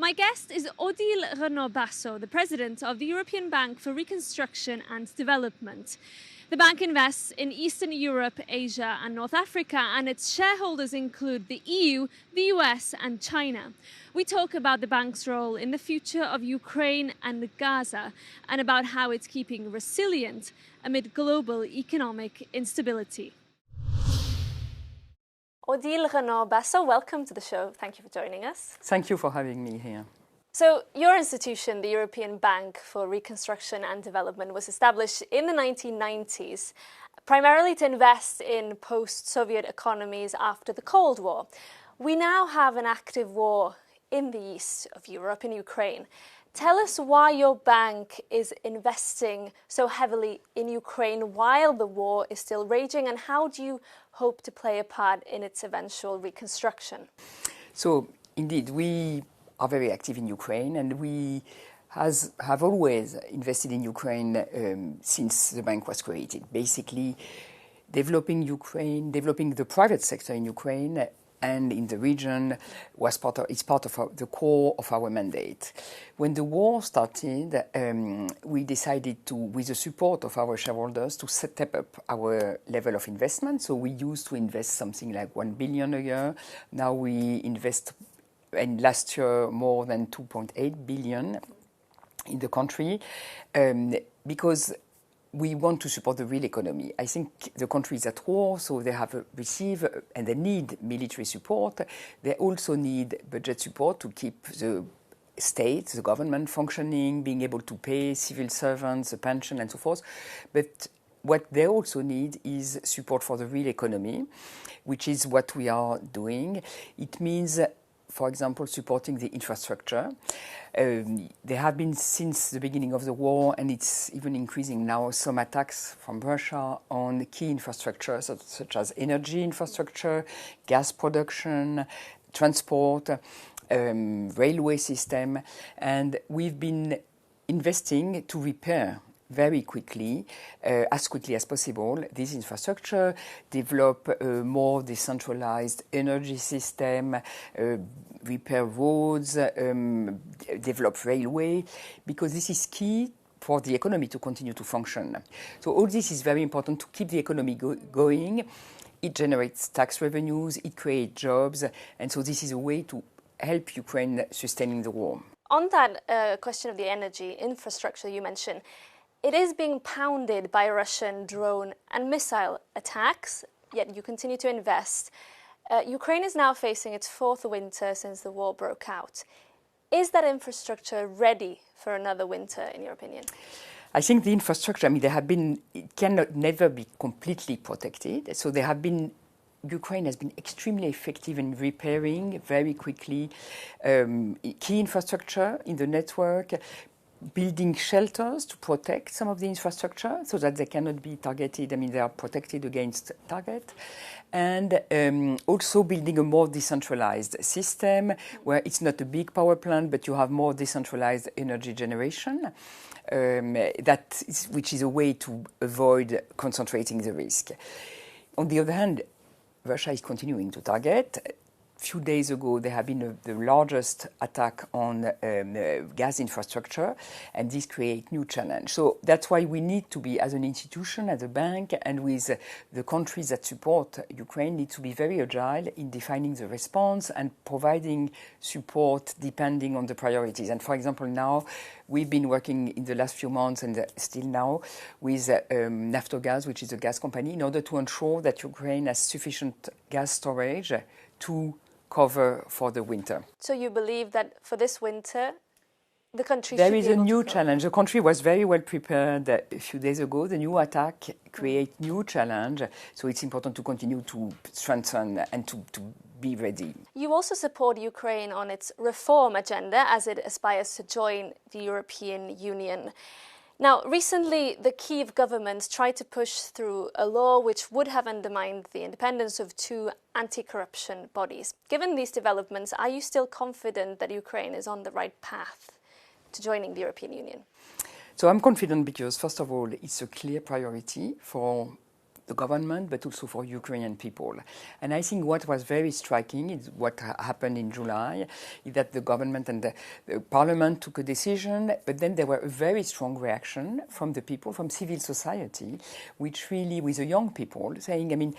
My guest is Odile Renaud-Basso, the president of the European Bank for Reconstruction and Development. The bank invests in Eastern Europe, Asia and North Africa, and its shareholders include the EU, the US and China. We talk about the bank's role in the future of Ukraine and Gaza, and about how it's keeping resilient amid global economic instability. Odile Renaud-Basso, welcome to the show. Thank you for joining us. Thank you for having me here. So your institution, the European Bank for Reconstruction and Development, was established in the 1990s, primarily to invest in post-Soviet economies after the Cold War. We now have an active war in the east of Europe, in Ukraine. Tell us why your bank is investing so heavily in Ukraine while the war is still raging, and how do you hope to play a part in its eventual reconstruction? So, indeed, we are very active in Ukraine, and we have always invested in Ukraine since the bank was created. Basically, developing Ukraine, developing the private sector in Ukraine and in the region is part of the core of our mandate. When the war started, we decided to, with the support of our shareholders, to step up our level of investment. So we used to invest something like 1 billion a year. Now we invest, and last year, more than 2.8 billion in the country, because we want to support the real economy. I think the country is at war, so they have received and they need military support. They also need budget support to keep the state, the government functioning, being able to pay civil servants, the pension and so forth. But what they also need is support for the real economy, which is what we are doing. It means, for example, supporting the infrastructure. There have been, since the beginning of the war, and it's even increasing now, some attacks from Russia on key infrastructure, such as energy infrastructure, gas production, transport, railway system. And we've been investing to repair very quickly, as quickly as possible, this infrastructure, develop a more decentralized energy system, repair roads, develop railway, because this is key for the economy to continue to function. So all this is very important to keep the economy going. It generates tax revenues, it creates jobs, and so this is a way to help Ukraine sustaining the war. On that question of the energy infrastructure you mentioned, it is being pounded by Russian drone and missile attacks, yet you continue to invest. Ukraine is now facing its fourth winter since the war broke out. Is that infrastructure ready for another winter, in your opinion? I think the infrastructure, it cannot never be completely protected. So Ukraine has been extremely effective in repairing very quickly key infrastructure in the network, building shelters to protect some of the infrastructure so that they cannot be targeted. They are protected against target. And also building a more decentralized system where it's not a big power plant, but you have more decentralized energy generation, which is a way to avoid concentrating the risk. On the other hand, Russia is continuing to target. A few days ago, there have been the largest attack on gas infrastructure, and this creates new challenge. So that's why we need to be, as an institution, as a bank, and with the countries that support Ukraine, need to be very agile in defining the response and providing support depending on the priorities. And for example, now we've been working in the last few months and still now with Naftogaz, which is a gas company, in order to ensure that Ukraine has sufficient gas storage to cover for the winter. So you believe that for this winter, the country there is a new challenge. The country was very well prepared a few days ago. The new attack creates new challenge. So it's important to continue to strengthen and to be ready. You also support Ukraine on its reform agenda as it aspires to join the European Union. Now, recently, the Kyiv government tried to push through a law which would have undermined the independence of two anti-corruption bodies. Given these developments, are you still confident that Ukraine is on the right path to joining the European Union? So I'm confident because, first of all, it's a clear priority for the government, but also for Ukrainian people. And I think what was very striking is what happened in July, is that the government and the parliament took a decision, but then there were a very strong reaction from the people, from civil society, which really, with the young people, saying, I mean,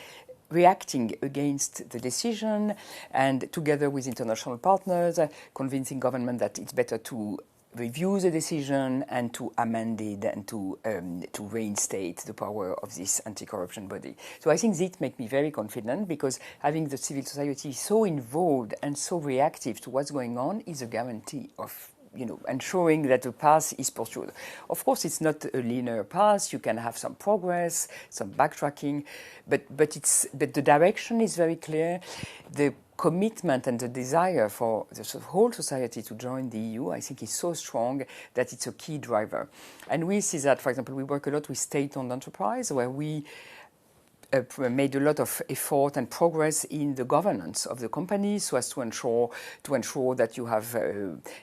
reacting against the decision and together with international partners, convincing government that it's better to review the decision and to amend it and to reinstate the power of this anti-corruption body. So I think this makes me very confident, because having the civil society so involved and so reactive to what's going on is a guarantee of ensuring that the path is pursued. Of course, it's not a linear path. You can have some progress, some backtracking, but the direction is very clear. The commitment and the desire for the whole society to join the EU, I think, is so strong that it's a key driver. And we see that, for example, we work a lot with state-owned enterprise, where we made a lot of effort and progress in the governance of the company, so as to ensure that you have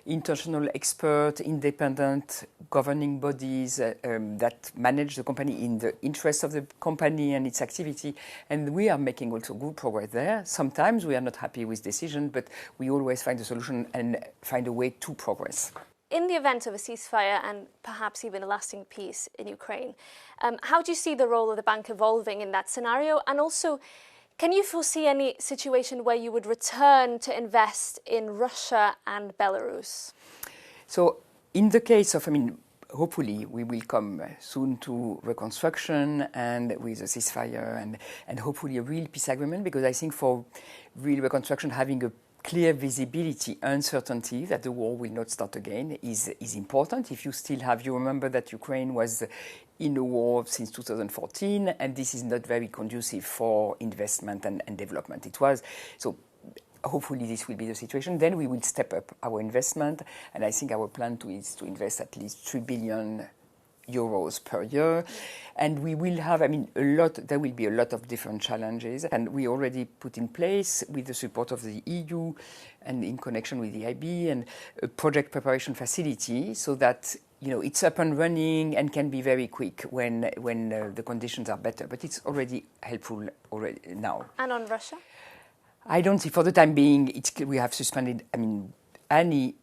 international expert, independent governing bodies that manage the company in the interest of the company and its activity. And we are making also good progress there. Sometimes we are not happy with decision, but we always find a solution and find a way to progress. In the event of a ceasefire and perhaps even a lasting peace in Ukraine, how do you see the role of the bank evolving in that scenario? And also, can you foresee any situation where you would return to invest in Russia and Belarus? So in the case of, hopefully we will come soon to reconstruction and with a ceasefire and hopefully a real peace agreement, because I think for real reconstruction, having a clear visibility, uncertainty that the war will not start again is important. If you still have, you remember that Ukraine was in a war since 2014, and this is not very conducive for investment and development. It was, so hopefully this will be the situation. Then we will step up our investment, and I think our plan is to invest at least 3 billion euros per year, and we will have, there will be a lot of different challenges, and we already put in place, with the support of the EU and in connection with the IB, and a project preparation facility, so that it's up and running and can be very quick when the conditions are better. But it's already helpful already now. And on Russia? I don't see, for the time being, we have suspended, any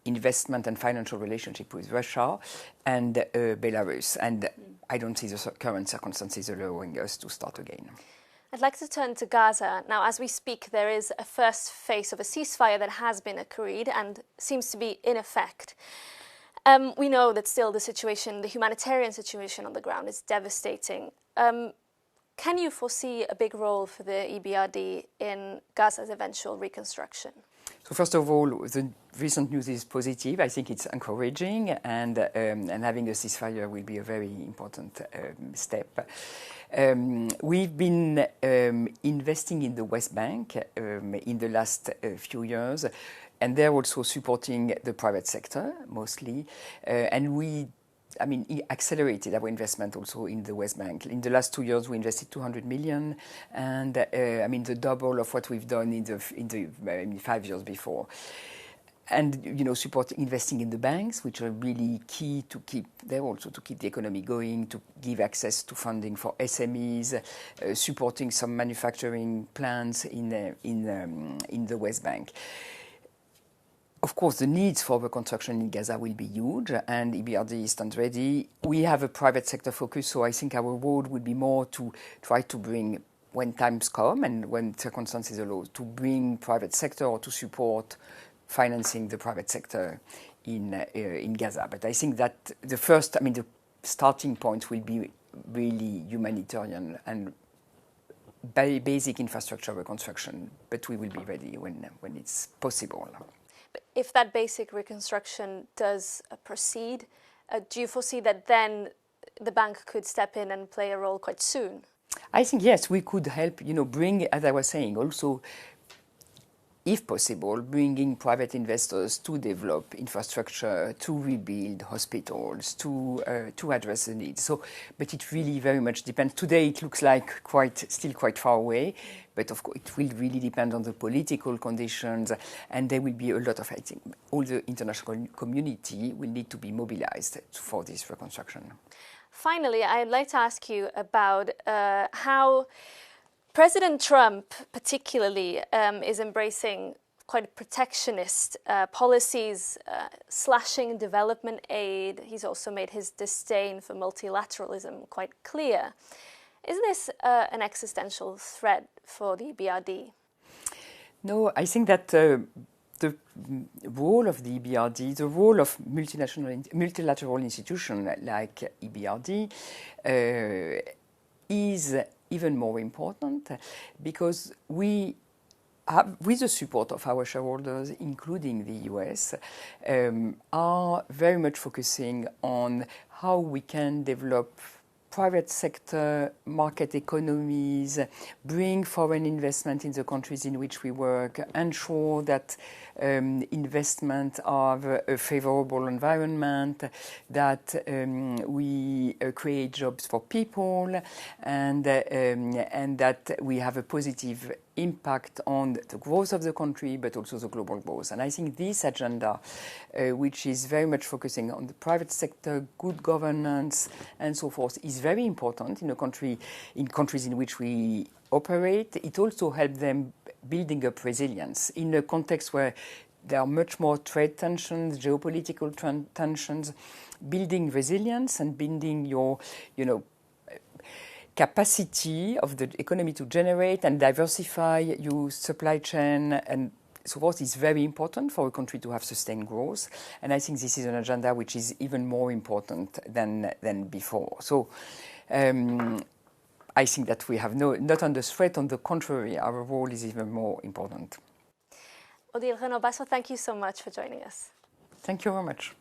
investment and financial relationship with Russia and Belarus. And I don't see the current circumstances allowing us to start again. I'd like to turn to Gaza. Now, as we speak, there is a first phase of a ceasefire that has been agreed and seems to be in effect. We know that still the humanitarian situation on the ground is devastating. Can you foresee a big role for the EBRD in Gaza's eventual reconstruction? So first of all, the recent news is positive. I think it's encouraging, and having a ceasefire will be a very important step. We've been investing in the West Bank in the last few years, and they're also supporting the private sector mostly, and we accelerated our investment also in the West Bank. In the last 2 years, we invested 200 million, and the double of what we've done in the 5 years before. And investing in the banks, which are really key to keep the economy going, to give access to funding for SMEs, supporting some manufacturing plants in the West Bank. Of course, the needs for reconstruction in Gaza will be huge, and EBRD stands ready. We have a private sector focus, so I think our role would be more to try to bring, when times come and when circumstances allow, to bring private sector or to support financing the private sector in Gaza. But I think that the starting point will be really humanitarian and basic infrastructure reconstruction, but we will be ready when it's possible. If that basic reconstruction does proceed, do you foresee that then the bank could step in and play a role quite soon? I think, yes, we could help, bring, as I was saying, also, if possible, bringing private investors to develop infrastructure, to rebuild hospitals, to address the needs. So, but it really very much depends. Today it looks like still quite far away, but of course it will really depend on the political conditions, and there will be a lot of, I think, all the international community will need to be mobilized for this reconstruction. Finally, I'd like to ask you about how President Trump particularly is embracing quite protectionist policies, slashing development aid. He's also made his disdain for multilateralism quite clear. Is this an existential threat for the BRD? No, I think that the role of the EBRD, the role of multilateral institutions like EBRD is even more important because we have, with the support of our shareholders, including the US, are very much focusing on how we can develop private sector, market economies, bring foreign investment in the countries in which we work, ensure that investment have a favorable environment, that we create jobs for people, and that we have a positive impact on the growth of the country, but also the global growth. And I think this agenda, which is very much focusing on the private sector, good governance, and so forth, is very important in countries in which we operate. It also helps them building up resilience in a context where there are much more trade tensions, geopolitical tensions. Building resilience and building your, capacity of the economy to generate and diversify your supply chain and so forth is very important for a country to have sustained growth. And I think this is an agenda which is even more important than before. So I think that we have not under threat. On the contrary, our role is even more important. Odile Renaud-Basso, thank you so much for joining us. Thank you very much.